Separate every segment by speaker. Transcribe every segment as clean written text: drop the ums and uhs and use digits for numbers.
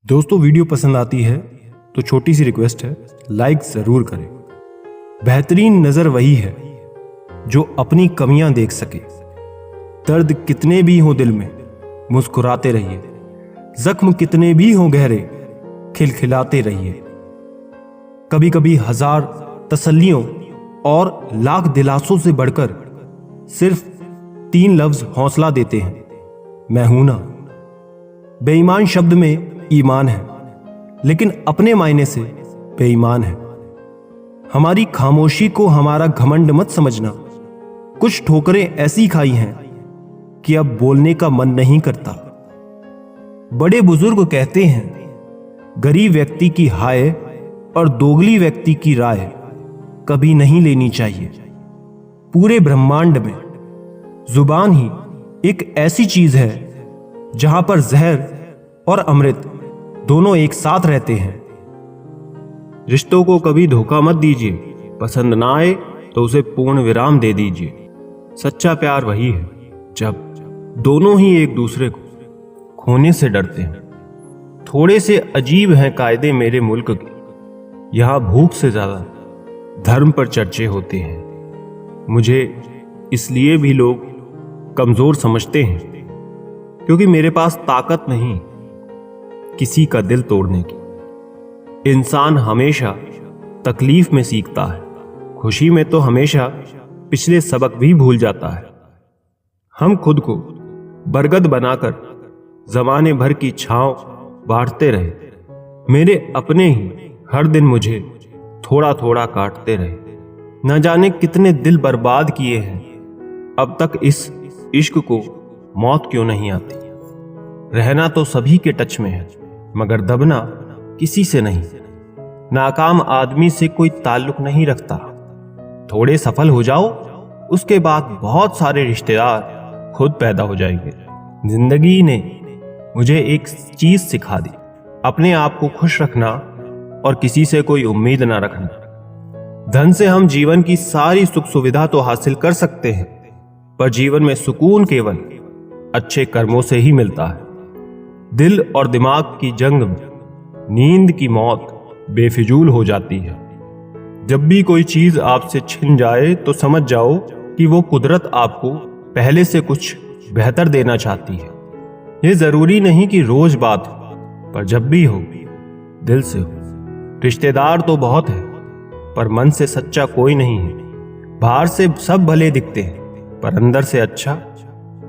Speaker 1: दोस्तों, वीडियो पसंद आती है तो छोटी सी रिक्वेस्ट है, लाइक जरूर करें। बेहतरीन नजर वही है जो अपनी कमियां देख सके। दर्द कितने भी हो दिल में, मुस्कुराते रहिए। जख्म कितने भी हो गहरे, खिलखिलाते रहिए। कभी कभी हजार तसल्लियों और लाख दिलासों से बढ़कर सिर्फ 3 लफ्ज हौसला देते हैं, मैं हूं ना। बेईमान शब्द में ईमान है, लेकिन अपने मायने से बेईमान है। हमारी खामोशी को हमारा घमंड मत समझना। कुछ ठोकरें ऐसी खाई हैं कि अब बोलने का मन नहीं करता। बड़े बुजुर्ग कहते हैं, गरीब व्यक्ति की हाय और दोगली व्यक्ति की राय कभी नहीं लेनी चाहिए। पूरे ब्रह्मांड में जुबान ही एक ऐसी चीज है जहां पर जहर और अमृत दोनों एक साथ रहते हैं। रिश्तों को कभी धोखा मत दीजिए। पसंद ना आए तो उसे पूर्ण विराम दे दीजिए। सच्चा प्यार वही है जब दोनों ही एक दूसरे को खोने से डरते हैं। थोड़े से अजीब हैं कायदे मेरे मुल्क के। यहां भूख से ज्यादा धर्म पर चर्चे होते हैं। मुझे इसलिए भी लोग कमजोर समझते हैं क्योंकि मेरे पास ताकत नहीं किसी का दिल तोड़ने की। इंसान हमेशा तकलीफ में सीखता है, खुशी में तो हमेशा पिछले सबक भी भूल जाता है। हम खुद को बरगद बनाकर जमाने भर की छांव बांटते रहे। मेरे अपने ही हर दिन मुझे थोड़ा थोड़ा काटते रहे। न जाने कितने दिल बर्बाद किए हैं, अब तक इस इश्क को मौत क्यों नहीं आती। रहना तो सभी के टच में है, मगर दबना किसी से नहीं। नाकाम आदमी से कोई ताल्लुक नहीं रखता। थोड़े सफल हो जाओ, उसके बाद बहुत सारे रिश्तेदार खुद पैदा हो जाएंगे। जिंदगी ने मुझे एक चीज सिखा दी, अपने आप को खुश रखना और किसी से कोई उम्मीद ना रखना। धन से हम जीवन की सारी सुख सुविधा तो हासिल कर सकते हैं, पर जीवन में सुकून केवल अच्छे कर्मों से ही मिलता है। दिल और दिमाग की जंग में नींद की मौत बेफिजूल हो जाती है। जब भी कोई चीज आपसे छिन जाए तो समझ जाओ कि वो कुदरत आपको पहले से कुछ बेहतर देना चाहती है। ये जरूरी नहीं कि रोज बात हो, पर जब भी हो दिल से हो। रिश्तेदार तो बहुत है, पर मन से सच्चा कोई नहीं है। बाहर से सब भले दिखते हैं, पर अंदर से अच्छा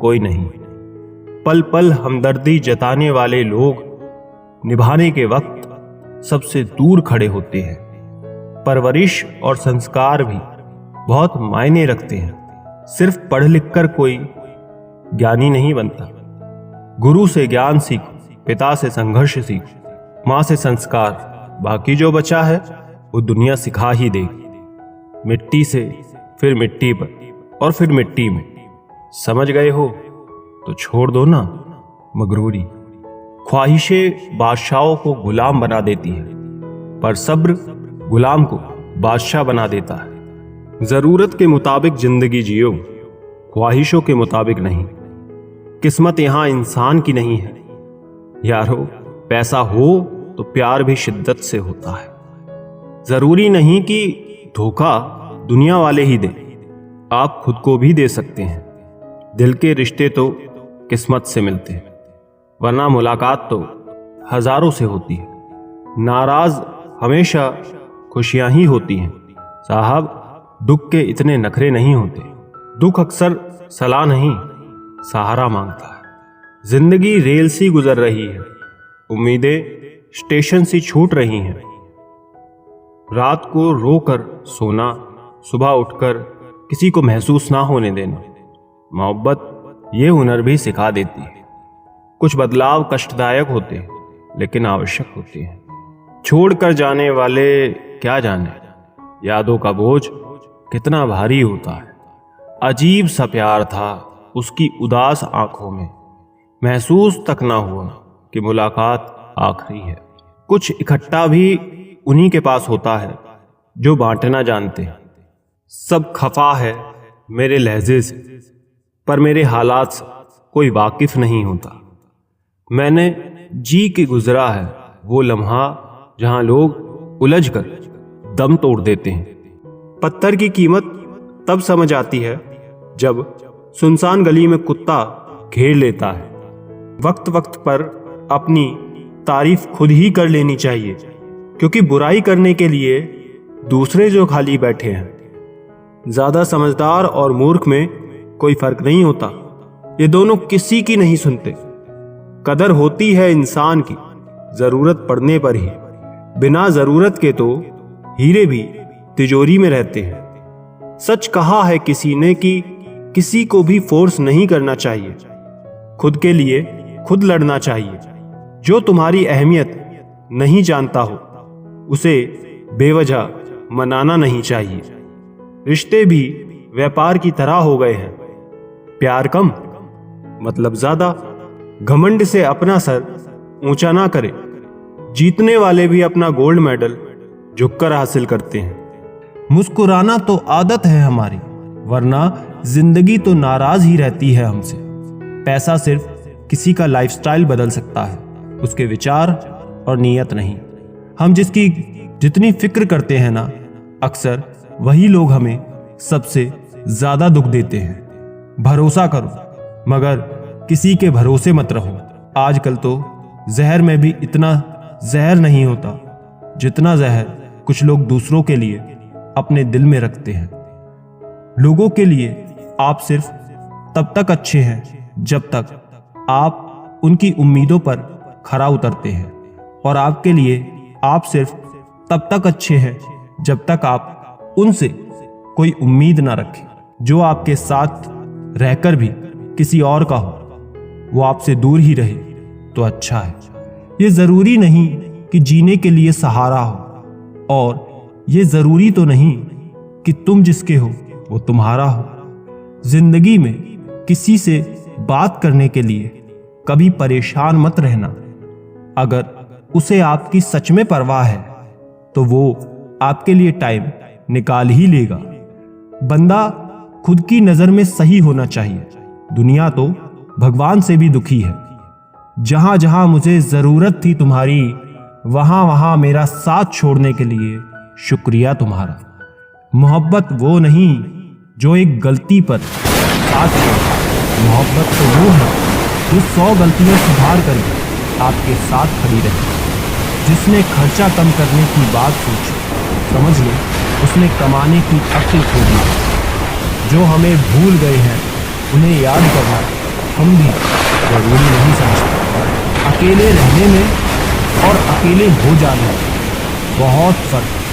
Speaker 1: कोई नहीं। पल पल हमदर्दी जताने वाले लोग निभाने के वक्त सबसे दूर खड़े होते हैं। परवरिश और संस्कार भी बहुत मायने रखते हैं। सिर्फ पढ़ लिख कर कोई ज्ञानी नहीं बनता। गुरु से ज्ञान सीखो, पिता से संघर्ष सीखो, मां से संस्कार। बाकी जो बचा है वो दुनिया सिखा ही देगी। मिट्टी से फिर मिट्टी पर और फिर मिट्टी में। समझ गए हो तो छोड़ दो ना मगरूरी। ख्वाहिशें बादशाहों को गुलाम बना देती है, पर सब्र गुलाम को बादशाह बना देता है। जरूरत के मुताबिक जिंदगी जियो, ख्वाहिशों के मुताबिक नहीं। किस्मत यहां इंसान की नहीं है यारो। पैसा हो तो प्यार भी शिद्दत से होता है। जरूरी नहीं कि धोखा दुनिया वाले ही दें, आप खुद को भी दे सकते हैं। दिल के रिश्ते तो किस्मत से मिलते हैं, वरना मुलाकात तो हजारों से होती है। नाराज हमेशा खुशियां ही होती हैं साहब। दुख के इतने नखरे नहीं होते। दुख अक्सर सलाह नहीं, सहारा मांगता है। जिंदगी रेल सी गुजर रही है, उम्मीदें स्टेशन सी छूट रही हैं। रात को रोकर सोना, सुबह उठकर किसी को महसूस ना होने देना। मोहब्बत ये हुनर भी सिखा देती है। कुछ बदलाव कष्टदायक होते हैं, लेकिन आवश्यक होते हैं। छोड़कर जाने वाले क्या जाने यादों का बोझ कितना भारी होता है। अजीब सा प्यार था उसकी उदास आंखों में। महसूस तक ना हुआ कि मुलाकात आखिरी है। कुछ इकट्ठा भी उन्हीं के पास होता है जो बांटना जानते हैं। सब खफा है मेरे लहजे से, पर मेरे हालात से कोई वाकिफ नहीं होता। मैंने जी के गुजरा है वो लम्हा जहां लोग उलझकर दम तोड़ देते हैं। पत्थर की कीमत तब समझ आती है जब सुनसान गली में कुत्ता घेर लेता है। वक्त वक्त पर अपनी तारीफ खुद ही कर लेनी चाहिए, क्योंकि बुराई करने के लिए दूसरे जो खाली बैठे हैं। ज्यादा समझदार और मूर्ख में कोई फर्क नहीं होता, ये दोनों किसी की नहीं सुनते। कदर होती है इंसान की जरूरत पड़ने पर ही, बिना जरूरत के तो हीरे भी तिजोरी में रहते हैं। सच कहा है किसी ने कि किसी को भी फोर्स नहीं करना चाहिए, खुद के लिए खुद लड़ना चाहिए। जो तुम्हारी अहमियत नहीं जानता हो उसे बेवजह मनाना नहीं चाहिए। रिश्ते भी व्यापार की तरह हो गए हैं, प्यार कम मतलब ज्यादा। घमंड से अपना सर ऊंचा ना करे, जीतने वाले भी अपना गोल्ड मेडल झुककर हासिल करते हैं। मुस्कुराना तो आदत है हमारी, वरना जिंदगी तो नाराज ही रहती है हमसे। पैसा सिर्फ किसी का लाइफस्टाइल बदल सकता है, उसके विचार और नीयत नहीं। हम जिसकी जितनी फिक्र करते हैं ना, अक्सर वही लोग हमें सबसे ज्यादा दुख देते हैं। भरोसा करो मगर किसी के भरोसे मत रहो। आजकल तो जहर में भी इतना जहर नहीं होता जितना जहर कुछ लोग दूसरों के लिए अपने दिल में रखते हैं। लोगों के लिए आप सिर्फ तब तक अच्छे हैं जब तक आप उनकी उम्मीदों पर खरा उतरते हैं, और आपके लिए आप सिर्फ तब तक अच्छे हैं जब तक आप उनसे कोई उम्मीद ना रखें। जो आपके साथ रहकर भी किसी और का हो, वो आपसे दूर ही रहे तो अच्छा है। ये जरूरी नहीं कि जीने के लिए सहारा हो, और ये जरूरी तो नहीं कि तुम जिसके हो वो तुम्हारा हो। जिंदगी में किसी से बात करने के लिए कभी परेशान मत रहना। अगर उसे आपकी सच में परवाह है तो वो आपके लिए टाइम निकाल ही लेगा। बंदा खुद की नजर में सही होना चाहिए। दुनिया तो भगवान से भी दुखी है। जहां जहां मुझे जरूरत थी तुम्हारी, वहां वहां मेरा साथ छोड़ने के लिए शुक्रिया तुम्हारा। मोहब्बत वो नहीं जो एक गलती पर साथ छोड़े, मोहब्बत तो वो है जो 100 गलतियां सुधार कर आपके साथ खड़ी रहे। जिसने खर्चा कम करने की बात सोची, समझ लो उसने कमाने की अक्ल खो दी। जो हमें भूल गए हैं उन्हें याद करना हम भी जरूरी नहीं समझते। अकेले रहने में और अकेले हो जाने में बहुत फर्क है।